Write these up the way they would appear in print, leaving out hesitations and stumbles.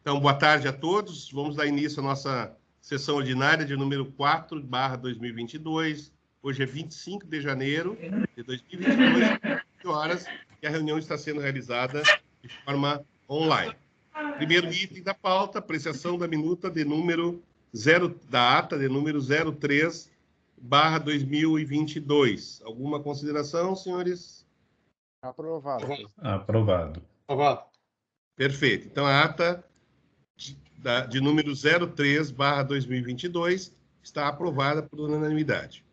Então, boa tarde a todos. Vamos dar início à nossa sessão ordinária de número 4/2022. Hoje é 25 de janeiro de 2022, 20 horas, e a reunião está sendo realizada de forma online. Primeiro item da pauta, apreciação da minuta de número 0, da ata de número 03/2022. Alguma consideração, senhores? Aprovado. Aprovado. Aprovado. Perfeito. Então, a ata de número 03/2022 está aprovada por unanimidade.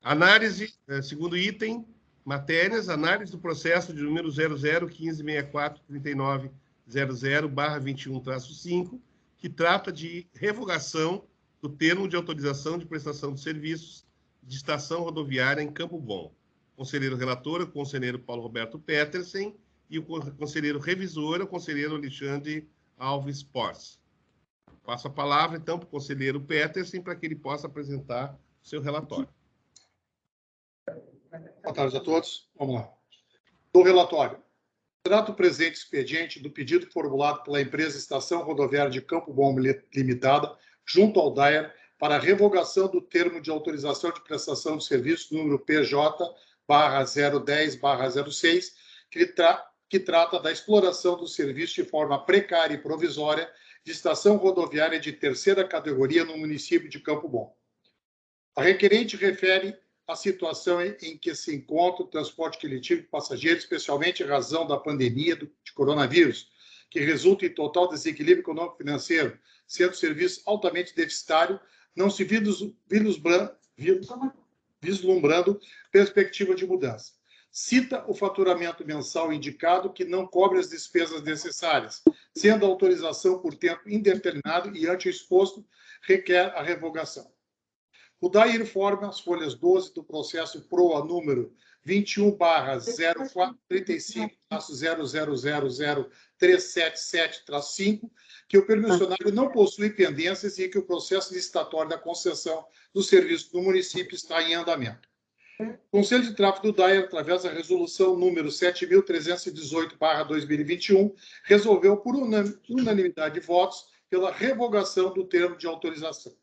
Análise, segundo item, matérias, análise do processo de número 0015643900/21-5, que trata de revogação do termo de autorização de prestação de serviços de estação rodoviária em Campo Bom. Conselheiro relator, o conselheiro Paulo Roberto Petersen, e o conselheiro revisor, o conselheiro Alexandre Alves Porce. Passo a palavra, então, para o conselheiro Petersen, para que ele possa apresentar o seu relatório. Boa tarde a todos. Vamos lá. Do relatório. Trato o presente expediente do pedido formulado pela empresa Estação Rodoviária de Campo Bom Limitada, junto ao DAER, para a revogação do termo de autorização de prestação de serviço número PJ/010/06, que trata da exploração do serviço de forma precária e provisória de estação rodoviária de terceira categoria no município de Campo Bom. A requerente refere a situação em que se encontra o transporte coletivo de passageiros, especialmente em razão da pandemia de coronavírus, que resulta em total desequilíbrio econômico-financeiro, sendo o serviço altamente deficitário, não se vislumbrando perspectiva de mudança. Cita o faturamento mensal indicado que não cobre as despesas necessárias, sendo a autorização por tempo indeterminado e, ante o exposto, requer a revogação. O DAER informa as folhas 12 do processo PROA número 21/0435-0000377-5, que o permissionário não possui pendências e que o processo licitatório da concessão do serviço do município está em andamento. O Conselho de Tráfego do DAER, através da resolução número 7.318/2021, resolveu por unanimidade de votos pela revogação do termo de autorização.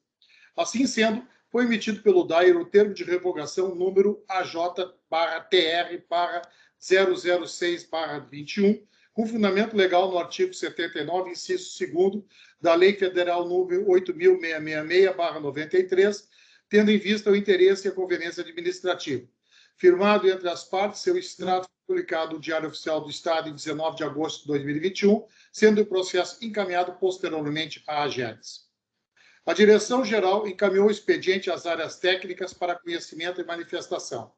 Assim sendo, foi emitido pelo DAER o termo de revogação número AJ/TR/006/21, com fundamento legal no artigo 79, inciso 2º, da Lei Federal número 8.666/93, tendo em vista o interesse e a conveniência administrativa. Firmado entre as partes, seu extrato publicado no Diário Oficial do Estado em 19 de agosto de 2021, sendo o processo encaminhado posteriormente à AGERES. A Direção-Geral encaminhou o expediente às áreas técnicas para conhecimento e manifestação.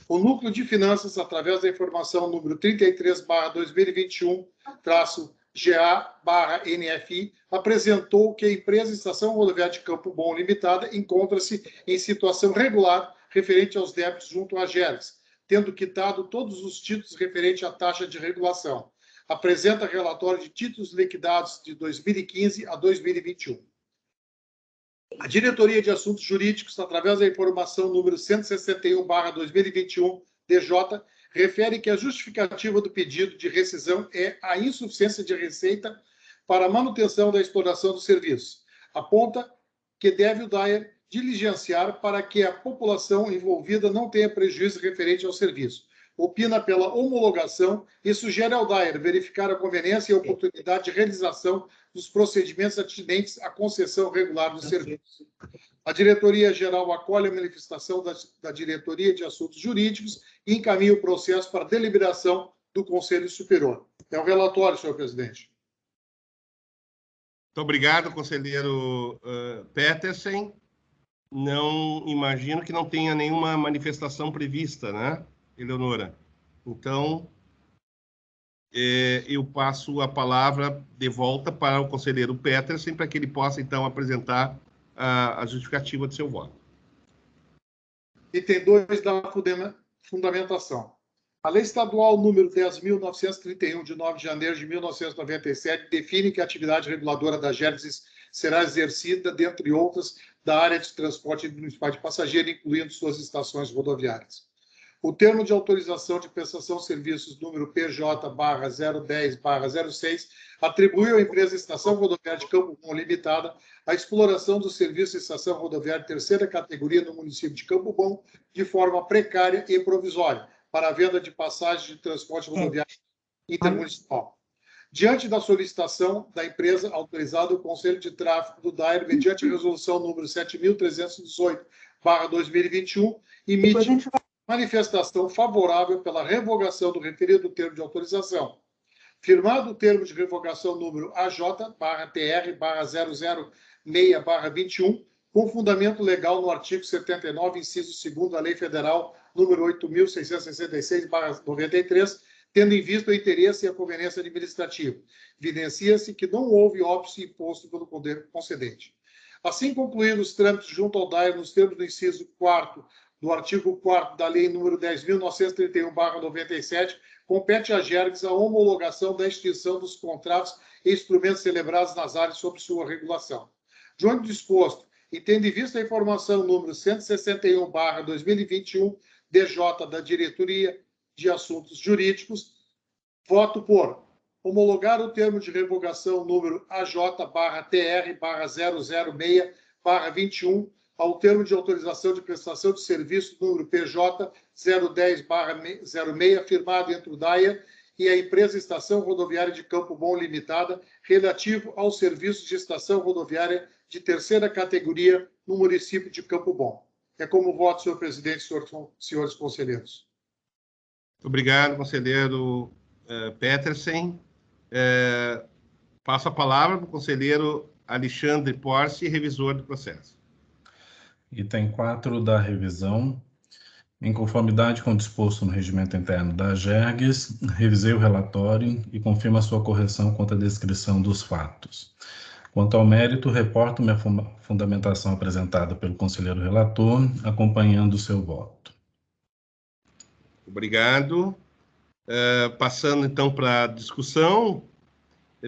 O Núcleo de Finanças, através da informação número 33/2021-GA/NFI, apresentou que a empresa Estação Rodoviária de Campo Bom Limitada encontra-se em situação regular referente aos débitos junto à AGERES, tendo quitado todos os títulos referentes à taxa de regulação. Apresenta relatório de títulos liquidados de 2015 a 2021. A Diretoria de Assuntos Jurídicos, através da informação número 161/2021, DJ, refere que a justificativa do pedido de rescisão é a insuficiência de receita para a manutenção da exploração do serviço. Aponta que deve o DAER diligenciar para que a população envolvida não tenha prejuízo referente ao serviço. Opina pela homologação e sugere ao DAER verificar a conveniência e a oportunidade de realização dos procedimentos atinentes à concessão regular do serviço. A Diretoria-Geral acolhe a manifestação da Diretoria de Assuntos Jurídicos e encaminha o processo para deliberação do Conselho Superior. É o relatório, senhor presidente. Muito obrigado, conselheiro Petersen. Não imagino que não tenha nenhuma manifestação prevista, né, Eleonora? Então, eu passo a palavra de volta para o conselheiro Petersen, para que ele possa, então, apresentar a justificativa do seu voto. Item 2 da fundamentação. A Lei Estadual número 10.931, de 9 de janeiro de 1997, define que a atividade reguladora da AGERES será exercida, dentre outras, da área de transporte municipal de passageiro, incluindo suas estações rodoviárias. O termo de autorização de prestação de serviços número PJ/010/06 atribui à empresa Estação Rodoviária de Campo Bom Limitada a exploração dos serviços de estação rodoviária de terceira categoria no município de Campo Bom de forma precária e provisória para a venda de passagens de transporte rodoviário intermunicipal. Diante da solicitação da empresa autorizada, o Conselho de Tráfego do DAER, mediante a resolução número 7.318/2021, emite manifestação favorável pela revogação do referido termo de autorização. Firmado o termo de revogação número AJ/TR/006/21, com fundamento legal no artigo 79, inciso 2º da Lei Federal número 8.666/93, tendo em vista o interesse e a conveniência administrativa. Evidencia-se que não houve óbice imposto pelo poder concedente. Assim concluídos os trâmites junto ao DAER nos termos do inciso 4º do artigo 4º da Lei nº 10.931/97, compete à Gergs a homologação da extinção dos contratos e instrumentos celebrados nas áreas sob sua regulação. De onde disposto, e tendo em vista a informação número 161/2021, DJ da Diretoria de Assuntos Jurídicos, voto por homologar o termo de revogação número AJ/TR/006/21 ao termo de autorização de prestação de serviço número PJ 010/06, firmado entre o DAER e a empresa Estação Rodoviária de Campo Bom Limitada, relativo aos serviços de estação rodoviária de terceira categoria no município de Campo Bom. É como voto, senhor presidente, senhores conselheiros. Obrigado, conselheiro Petersen. Passo a palavra para o conselheiro Alexandre Porce, revisor do processo. Item 4 da revisão. Em conformidade com o disposto no regimento interno da Gergs, revisei o relatório e confirmo a sua correção quanto à descrição dos fatos. Quanto ao mérito, reporto minha fundamentação apresentada pelo conselheiro relator, acompanhando o seu voto. Obrigado. Passando, então, para a discussão,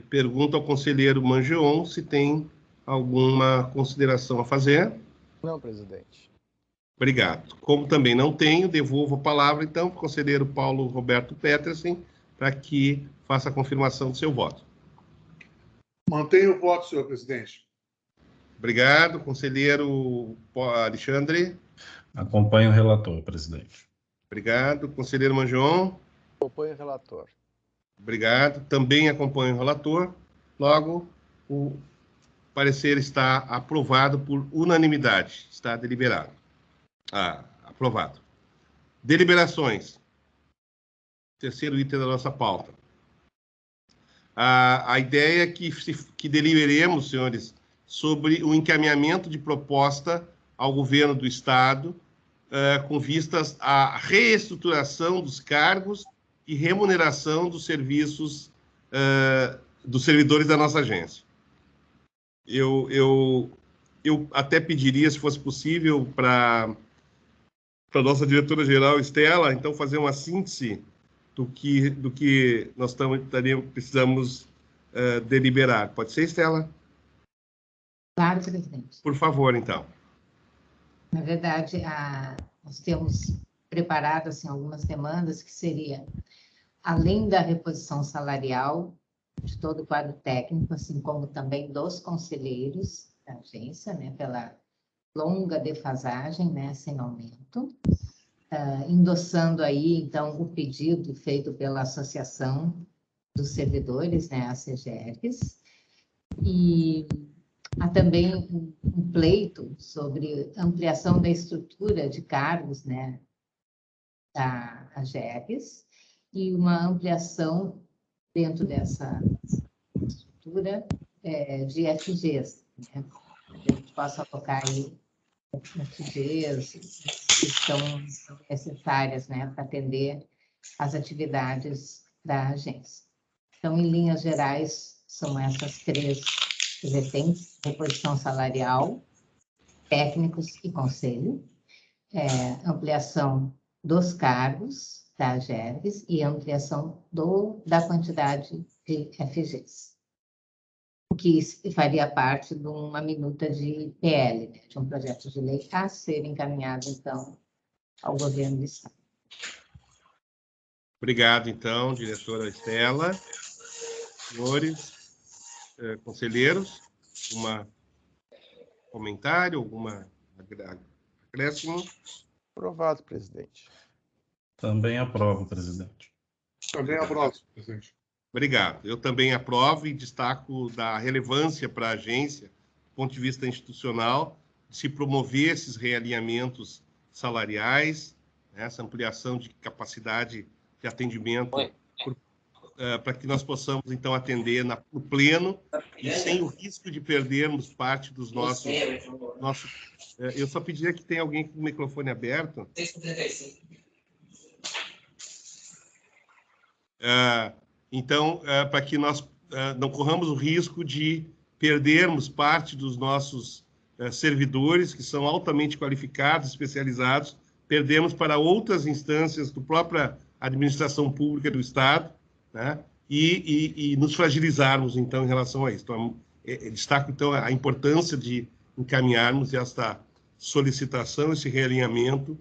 pergunto ao conselheiro Mangeon se tem alguma consideração a fazer. Não, presidente. Obrigado. Como também não tenho, devolvo a palavra, então, para o conselheiro Paulo Roberto Petersen, para que faça a confirmação do seu voto. Mantenho o voto, senhor presidente. Obrigado. Conselheiro Alexandre. Acompanho o relator, presidente. Obrigado. Conselheiro Mangeon. Acompanho o relator. Obrigado. Também acompanho o relator. Logo, o parecer está aprovado por unanimidade. Está deliberado. Aprovado. Deliberações. Terceiro item da nossa pauta. A ideia é que deliberemos, senhores, sobre o encaminhamento de proposta ao governo do Estado com vistas à reestruturação dos cargos e remuneração dos serviços dos servidores da nossa agência. Eu até pediria, se fosse possível, para a nossa diretora-geral, Estela, então, fazer uma síntese do que nós precisamos deliberar. Pode ser, Estela? Claro, presidente. Por favor, então. Na verdade, nós temos preparado assim, algumas demandas que seria, além da reposição salarial de todo o quadro técnico, assim como também dos conselheiros da agência, né, pela longa defasagem, né, sem aumento, endossando aí, então, o pedido feito pela Associação dos Servidores, né, a CGERGS, e há também um pleito sobre ampliação da estrutura de cargos, né, da AGERGS, e uma ampliação dentro dessa estrutura de FGs, né? A gente possa colocar aí FGs que são necessárias, né, para atender as atividades da agência. Então, em linhas gerais, são essas três vertentes: reposição salarial, técnicos e conselho, ampliação dos cargos da AGERGS e ampliação da quantidade de FGs, o que faria parte de uma minuta de PL, né, de um projeto de lei a ser encaminhado, então, ao governo do Estado. Obrigado, então, diretora Estela. Senhores conselheiros, algum comentário, alguma acréscimo? Aprovado, presidente. Também aprovo, presidente. Também aprovo, presidente. Obrigado. Eu também aprovo e destaco da relevância para a agência, do ponto de vista institucional, de se promover esses realinhamentos salariais, né, essa ampliação de capacidade de atendimento, para que nós possamos, então, atender no pleno e sem o risco de perdermos parte dos nossos... eu só pediria que tenha alguém com o microfone aberto. 6:35. Então, para que nós não corramos o risco de perdermos parte dos nossos servidores, que são altamente qualificados, especializados, perdemos para outras instâncias da própria administração pública do Estado, né? E nos fragilizarmos, então, em relação a isso. Então, destaco, então, a importância de encaminharmos esta solicitação, esse realinhamento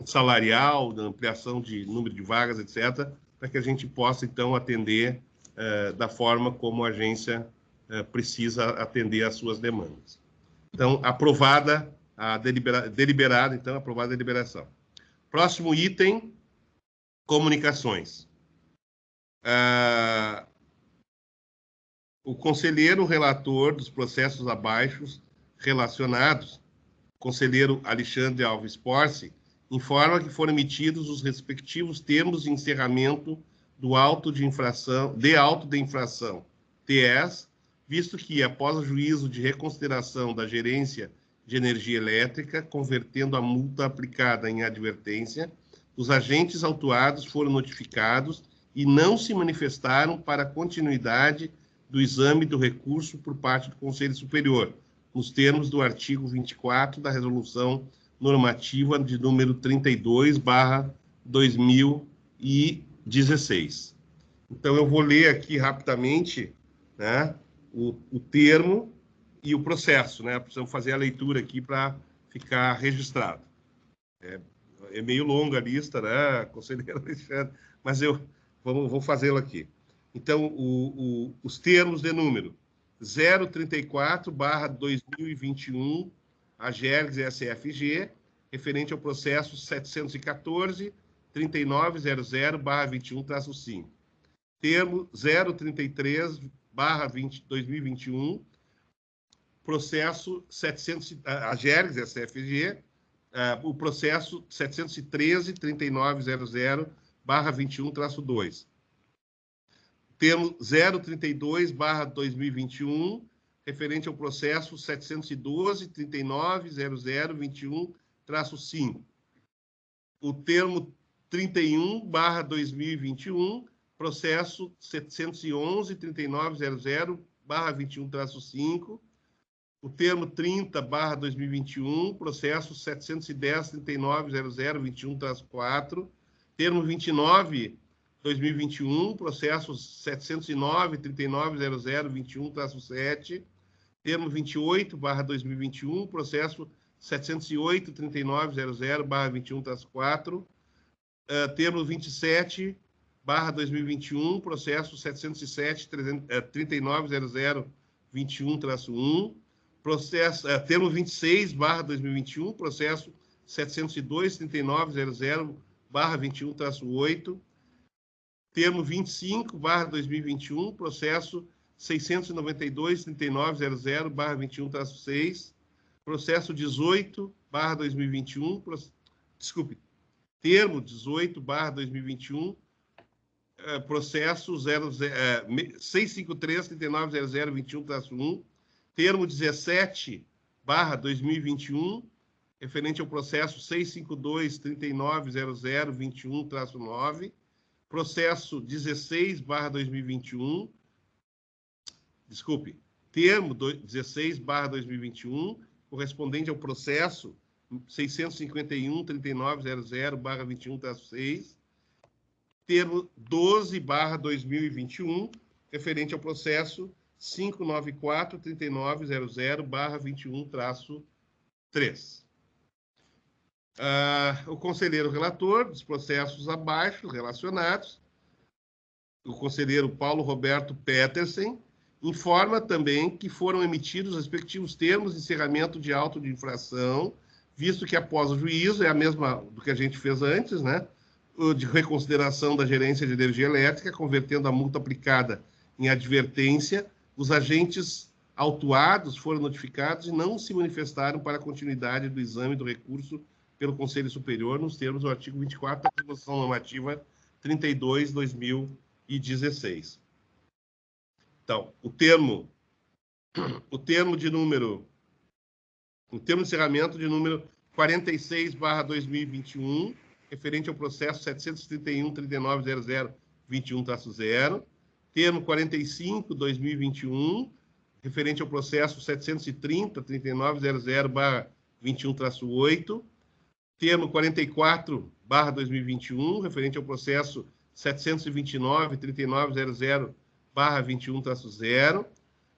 salarial, da ampliação de número de vagas, etc., para que a gente possa, então, atender da forma como a agência precisa atender às suas demandas. Então, aprovada a deliberada, então, aprovada a deliberação. Próximo item, comunicações. O conselheiro relator dos processos abaixo relacionados, conselheiro Alexandre Alves Porce, informa que foram emitidos os respectivos termos de encerramento do auto de infração, TS, visto que, após o juízo de reconsideração da gerência de energia elétrica, convertendo a multa aplicada em advertência, os agentes autuados foram notificados e não se manifestaram para a continuidade do exame do recurso por parte do Conselho Superior, nos termos do artigo 24 da Resolução Normativa de número 32/2016. Então, eu vou ler aqui rapidamente, né, o termo e o processo, né? Precisamos fazer a leitura aqui para ficar registrado. É meio longa a lista, né, conselheiro Alexandre, mas eu vou fazê-lo aqui. Então, os termos de número 034/2021, a GERGS SFG, referente ao processo 714-3900/21-5. Termo 033/2021, processo 700, a GERGS SFG, o processo 713-3900/21-2. Termo 032/2021, referente ao processo 712-3900/21-5. O termo 31/2021, processo 711-3900/21-5. O termo 30/2021, processo 710-3900/21-4. Termo 29/2021, processo 709-3900/21-7. Termo 28/2021, processo 708-3900/21-4. Termo 27/2021, processo 707-3900/21-1. Processo, termo 26/2021, processo 702-3900/21-8. Termo 25/2021, processo 692-3900/21-6. Processo 18/2021, termo 18/2021, processo 653-3900/21-1. Termo 17/2021, referente ao processo 652-3900/21-9. Processo 16/2021, termo 16/2021, correspondente ao processo 651-3900/21-6. Termo 12/2021, referente ao processo 594-3900/21-3. O conselheiro relator dos processos abaixo relacionados, o conselheiro Paulo Roberto Petersen, informa também que foram emitidos os respectivos termos de encerramento de auto de infração, visto que após o juízo, é a mesma do que a gente fez antes, né? De reconsideração da gerência de energia elétrica, convertendo a multa aplicada em advertência, os agentes autuados foram notificados e não se manifestaram para a continuidade do exame do recurso pelo Conselho Superior, nos termos do artigo 24 da Resolução Normativa 32/2016. Então, o termo de encerramento de número 46/2021, referente ao processo 731.390021-0, termo 45/2021, referente ao processo 730.3900/21-8, termo 44/2021, referente ao processo 729.3900/21-0,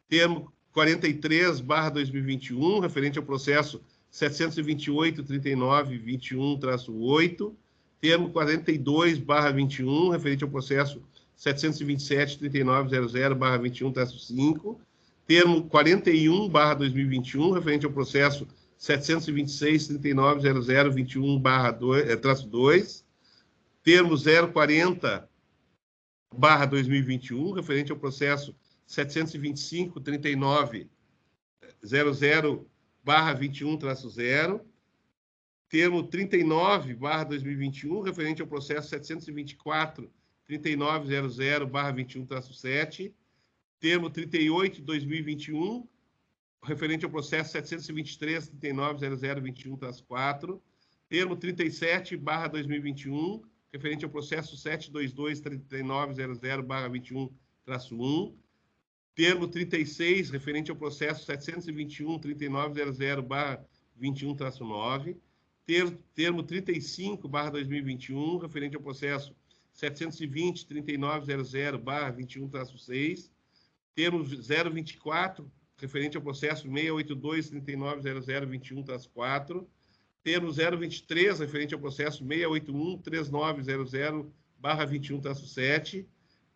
termo 43/2021, referente ao processo 728.3921-8, termo 42/21, referente ao processo 727.3900/21-5, termo 41/2021, referente ao processo 726.390021-2, termo 040/2021, referente ao processo 725.3900/21-0, termo 39/2021, referente ao processo 724.3900/21-7, termo 38/2021, referente ao processo 723.390021-4, termo 37/2021, referente ao processo 722.3900/21-1, termo 36, referente ao processo 721.3900/21-9, termo 35/2021, referente ao processo 720.3900/21-6, termo 024, referente ao processo 682.390021-4, termo 023, referente ao processo 681.3900/21-7,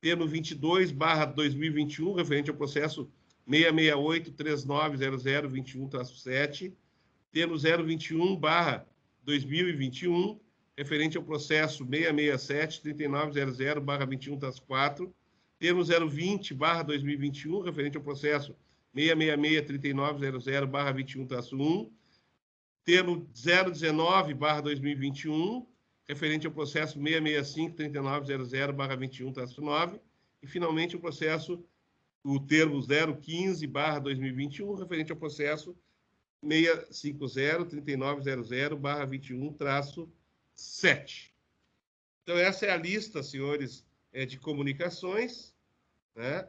termo 22/2021, referente ao processo 668.390021-7, termo 021/2021, referente ao processo 667.3900/21-4, termo 020/2021, referente ao processo 666.3900/21-1, termo 019/2021, referente ao processo 665.3900/21-9, e, finalmente, o termo 015/2021, referente ao processo 650.3900/21-7. Então, essa é a lista, senhores, de comunicações, né,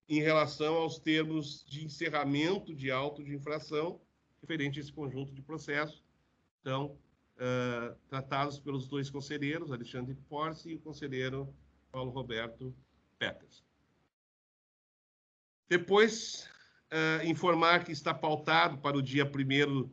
em relação aos termos de encerramento de auto de infração referente a esse conjunto de processos. Então, tratados pelos dois conselheiros, Alexandre Porce e o conselheiro Paulo Roberto Peters. Depois, informar que está pautado para o dia 1º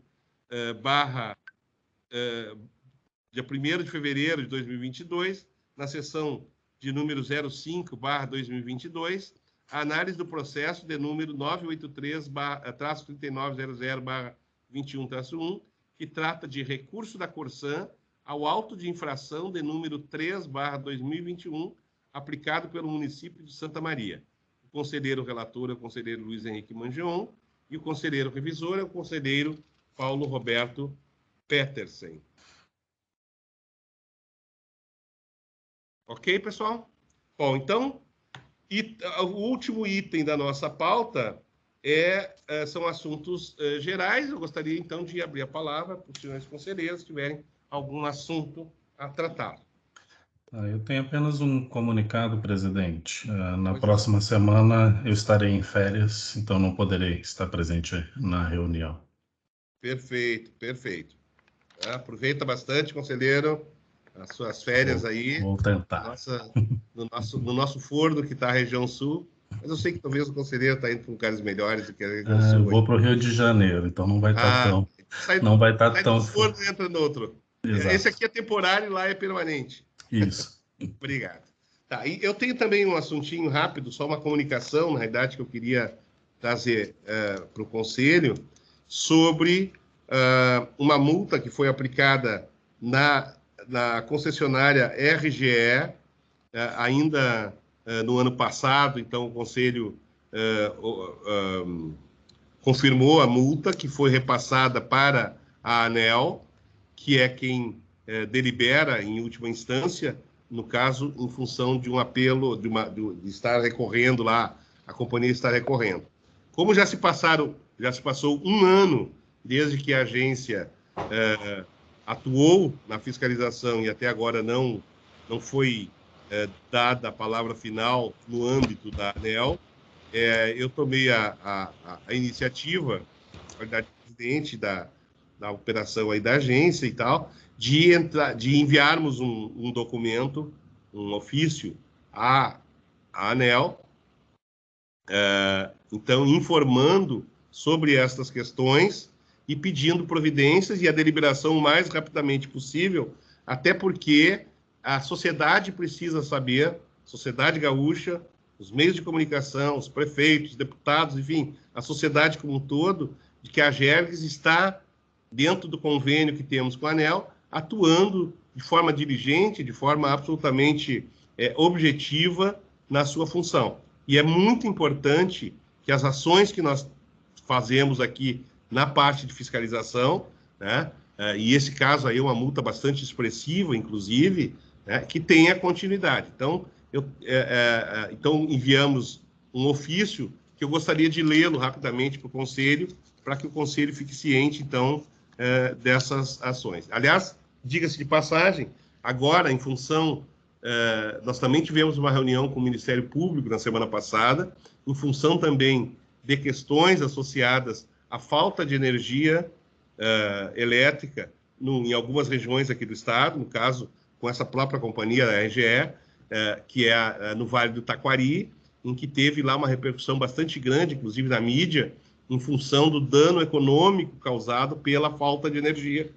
de fevereiro de 2022, na sessão de número 05/2022, a análise do processo de número 983-3900/21-1, que trata de recurso da Corsan ao auto de infração de número 3/2021, aplicado pelo município de Santa Maria. O conselheiro relator é o conselheiro Luiz Henrique Mangion e o conselheiro revisor é o conselheiro Paulo Roberto Petersen. Ok, pessoal? Bom, então, o último item da nossa pauta são assuntos gerais. Eu gostaria, então, de abrir a palavra para os senhores conselheiros, se tiverem algum assunto a tratar. Eu tenho apenas um comunicado, presidente. Na próxima semana eu estarei em férias, então não poderei estar presente na reunião. Perfeito, perfeito. Aproveita bastante, conselheiro, as suas férias aí. Vou tentar. No nosso forno, que está a região sul. Mas eu sei que talvez o conselheiro está indo para lugares melhores do que a região sul. Vou para o Rio de Janeiro, então não vai estar tão Não vai estar sai tão... do forno e entra no outro. Exato. Esse aqui é temporário e lá é permanente. Isso. Obrigado. Tá, e eu tenho também um assuntinho rápido, só uma comunicação, na realidade, que eu queria trazer para o Conselho, sobre uma multa que foi aplicada na concessionária RGE, ainda no ano passado. Então, o Conselho confirmou a multa, que foi repassada para a ANEEL, que é quem delibera em última instância, no caso, em função de um apelo, de estar recorrendo lá, a companhia está recorrendo. Como já se passou um ano desde que a agência atuou na fiscalização e até agora não foi dada a palavra final no âmbito da ANEEL, eu tomei a iniciativa, na qualidade de presidente da operação aí da agência e tal, de enviarmos um documento, um ofício à ANEEL, então, informando sobre estas questões e pedindo providências e a deliberação o mais rapidamente possível, até porque a sociedade precisa saber, a sociedade gaúcha, os meios de comunicação, os prefeitos, deputados, enfim, a sociedade como um todo, de que a Agergs está, dentro do convênio que temos com a ANEEL, atuando de forma diligente, de forma absolutamente objetiva na sua função. E é muito importante que as ações que nós fazemos aqui na parte de fiscalização, né, e esse caso aí é uma multa bastante expressiva, inclusive, né, que tenha continuidade. Então, então, enviamos um ofício que eu gostaria de lê-lo rapidamente para o Conselho, para que o Conselho fique ciente, então, dessas ações. Aliás, diga-se de passagem, agora, em função... nós também tivemos uma reunião com o Ministério Público na semana passada, em função também de questões associadas à falta de energia elétrica em algumas regiões aqui do estado, no caso, com essa própria companhia, a RGE, que é no Vale do Taquari, em que teve lá uma repercussão bastante grande, inclusive na mídia, em função do dano econômico causado pela falta de energia,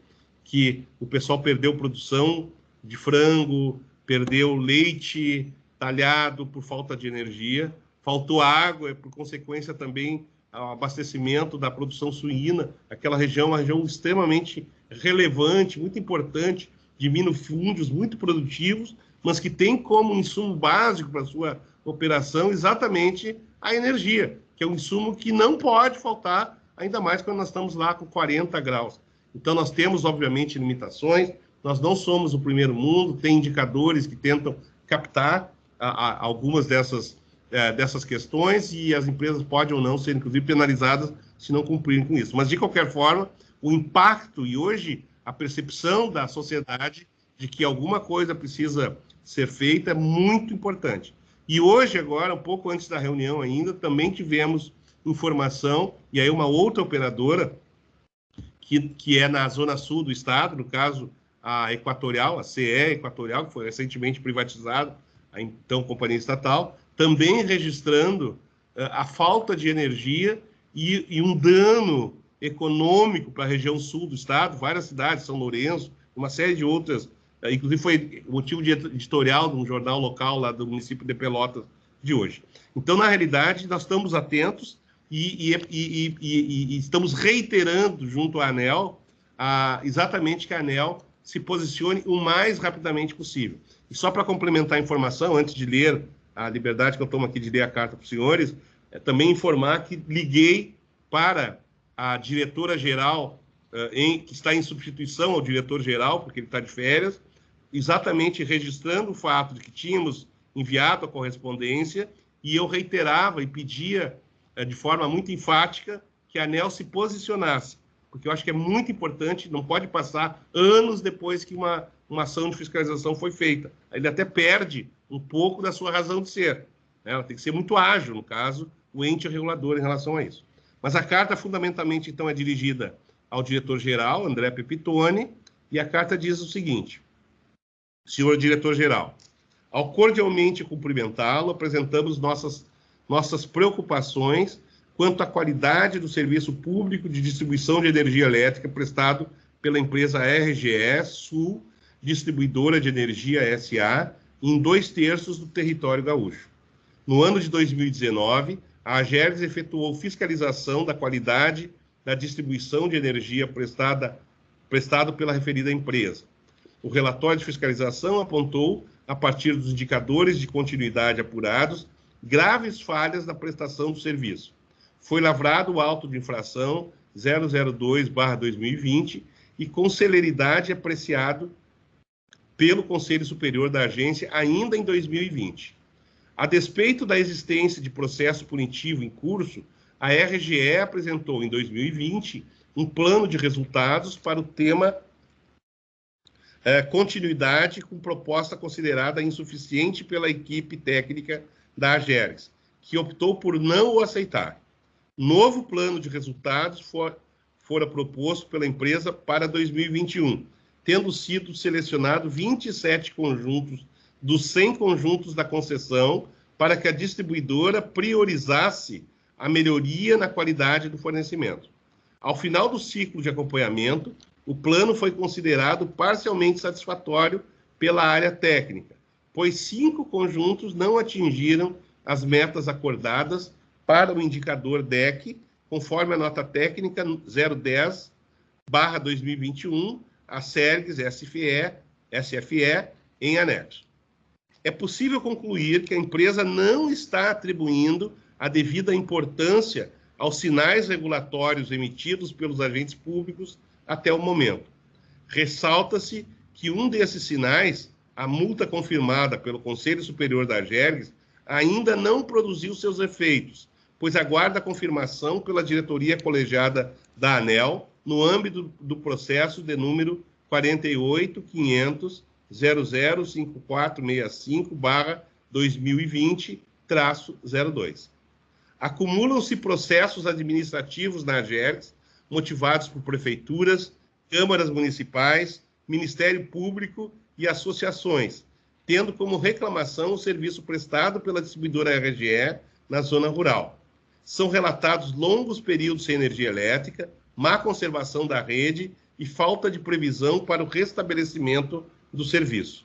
que o pessoal perdeu produção de frango, perdeu leite talhado por falta de energia, faltou água, por consequência também ao abastecimento da produção suína. Aquela região é uma região extremamente relevante, muito importante, de minifúndios muito produtivos, mas que tem como insumo básico para a sua operação exatamente a energia, que é um insumo que não pode faltar, ainda mais quando nós estamos lá com 40 graus. Então, nós temos, obviamente, limitações. Nós não somos o primeiro mundo, tem indicadores que tentam captar algumas dessas questões, e as empresas podem ou não ser, inclusive, penalizadas se não cumprirem com isso. Mas, de qualquer forma, o impacto e hoje a percepção da sociedade de que alguma coisa precisa ser feita é muito importante. E hoje, agora, um pouco antes da reunião ainda, também tivemos informação, e aí uma outra operadora, que é na zona sul do estado, no caso, a Equatorial, a CE Equatorial, que foi recentemente privatizada, a então companhia estatal, também registrando a falta de energia e um dano econômico para a região sul do estado, várias cidades, São Lourenço, uma série de outras, inclusive foi motivo de editorial de um jornal local lá do município de Pelotas de hoje. Então, na realidade, nós estamos atentos e estamos reiterando junto à ANEEL exatamente que a ANEEL se posicione o mais rapidamente possível. E só para complementar a informação, antes de ler a liberdade que eu tomo aqui de ler a carta para os senhores, também informar que liguei para a diretora-geral, que está em substituição ao diretor-geral, porque ele está de férias, exatamente registrando o fato de que tínhamos enviado a correspondência, e eu reiterava e pedia de forma muito enfática que a ANEEL se posicionasse, porque eu acho que é muito importante, não pode passar anos depois que uma ação de fiscalização foi feita. Ele até perde um pouco da sua razão de ser, né? Ela tem que ser muito ágil, no caso, o ente regulador em relação a isso. Mas a carta, fundamentalmente, então, é dirigida ao diretor-geral, André Pepitone, e a carta diz o seguinte: senhor diretor-geral, ao cordialmente cumprimentá-lo, apresentamos nossas preocupações quanto à qualidade do serviço público de distribuição de energia elétrica prestado pela empresa RGE Sul Distribuidora de Energia S.A., em 2/3 do território gaúcho. No ano de 2019, a Agergs efetuou fiscalização da qualidade da distribuição de energia prestado pela referida empresa. O relatório de fiscalização apontou, a partir dos indicadores de continuidade apurados, graves falhas na prestação do serviço. Foi lavrado o auto de infração 002/2020 e com celeridade apreciado pelo Conselho Superior da agência ainda em 2020. A despeito da existência de processo punitivo em curso, a RGE apresentou em 2020 um plano de resultados para o tema continuidade, com proposta considerada insuficiente pela equipe técnica da Agergs, que optou por não o aceitar. Novo plano de resultados fora proposto pela empresa para 2021, tendo sido selecionado 27 conjuntos dos 100 conjuntos da concessão para que a distribuidora priorizasse a melhoria na qualidade do fornecimento. Ao final do ciclo de acompanhamento, o plano foi considerado parcialmente satisfatório pela área técnica, pois 5 conjuntos não atingiram as metas acordadas para o indicador DEC, conforme a nota técnica 010/2021, a Sergs SFE, em anexo. É possível concluir que a empresa não está atribuindo a devida importância aos sinais regulatórios emitidos pelos agentes públicos até o momento. Ressalta-se que um desses sinais, a multa confirmada pelo Conselho Superior da Agergs, ainda não produziu seus efeitos, pois aguarda a confirmação pela diretoria colegiada da ANEEL no âmbito do processo de número 48.500.005465/2020-02. Acumulam-se processos administrativos na Agergs, motivados por prefeituras, câmaras municipais, Ministério Público e associações, tendo como reclamação o serviço prestado pela distribuidora RGE na zona rural. São relatados longos períodos sem energia elétrica, má conservação da rede e falta de previsão para o restabelecimento do serviço.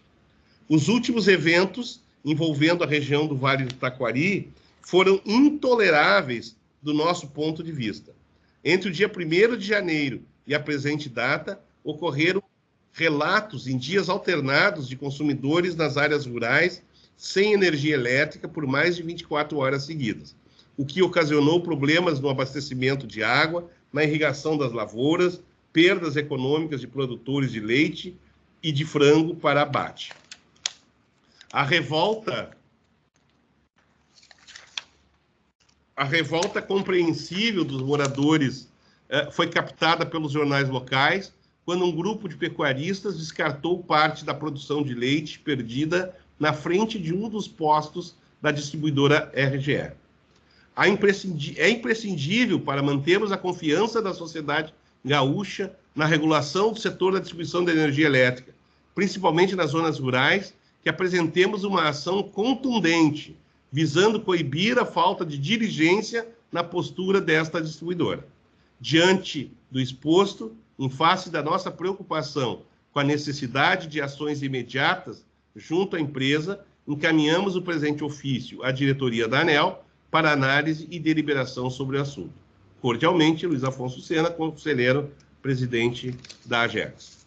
Os últimos eventos envolvendo a região do Vale do Taquari foram intoleráveis do nosso ponto de vista. Entre o dia 1º de janeiro e a presente data, ocorreram relatos em dias alternados de consumidores nas áreas rurais sem energia elétrica por mais de 24 horas seguidas, o que ocasionou problemas no abastecimento de água, na irrigação das lavouras, perdas econômicas de produtores de leite e de frango para abate. A revolta compreensível dos moradores foi captada pelos jornais locais, quando um grupo de pecuaristas descartou parte da produção de leite perdida na frente de um dos postos da distribuidora RGE. É imprescindível para mantermos a confiança da sociedade gaúcha na regulação do setor da distribuição de energia elétrica, principalmente nas zonas rurais, que apresentemos uma ação contundente, visando coibir a falta de diligência na postura desta distribuidora. Diante do exposto, em face da nossa preocupação com a necessidade de ações imediatas junto à empresa, encaminhamos o presente ofício à diretoria da ANEEL para análise e deliberação sobre o assunto. Cordialmente, Luiz Afonso Sena, conselheiro presidente da Agergs.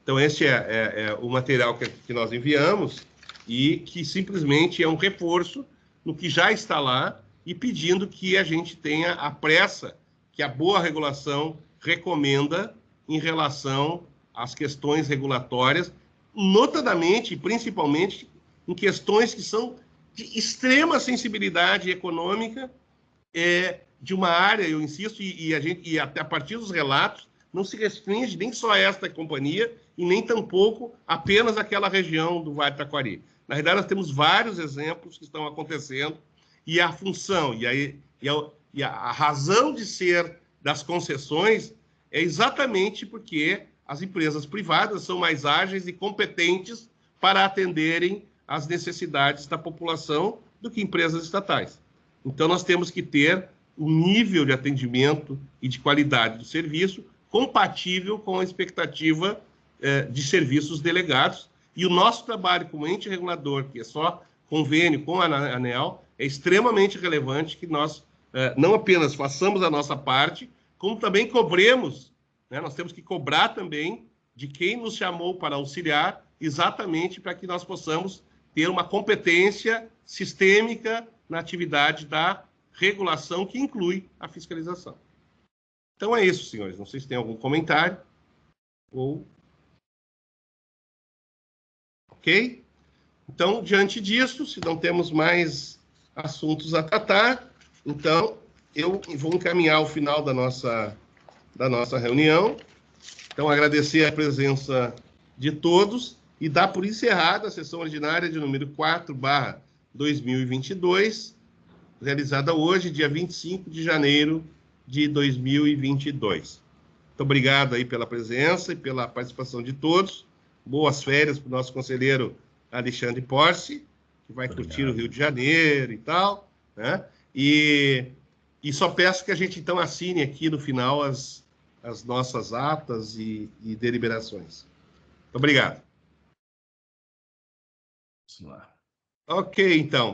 Então, esse é o material que nós enviamos e que simplesmente é um reforço no que já está lá e pedindo que a gente tenha a pressa que a boa regulação recomenda em relação às questões regulatórias, notadamente e principalmente em questões que são de extrema sensibilidade econômica de uma área, eu insisto, e até a partir dos relatos, não se restringe nem só a esta companhia e nem tampouco apenas aquela região do Vale do Taquari. Na realidade, nós temos vários exemplos que estão acontecendo e a função e a razão de ser das concessões é exatamente porque as empresas privadas são mais ágeis e competentes para atenderem às necessidades da população do que empresas estatais. Então, nós temos que ter um nível de atendimento e de qualidade do serviço compatível com a expectativa de serviços delegados. E o nosso trabalho como ente regulador, que é só convênio com a ANEEL, é extremamente relevante que nós não apenas façamos a nossa parte, como também cobremos, né? Nós temos que cobrar também de quem nos chamou para auxiliar, exatamente para que nós possamos ter uma competência sistêmica na atividade da regulação, que inclui a fiscalização. Então é isso, senhores. Não sei se tem algum comentário. Ok? Então, diante disso, se não temos mais assuntos a tratar, então eu vou encaminhar ao final da nossa reunião. Então, agradecer a presença de todos e dar por encerrada a sessão ordinária de número 4/2022, realizada hoje, dia 25 de janeiro de 2022. Muito obrigado aí pela presença e pela participação de todos. Boas férias para o nosso conselheiro Alexandre Porce, que vai curtir o Rio de Janeiro e tal, né? E só peço que a gente, então, assine aqui no final as nossas atas e deliberações. Muito obrigado. Vamos lá. Ok, então.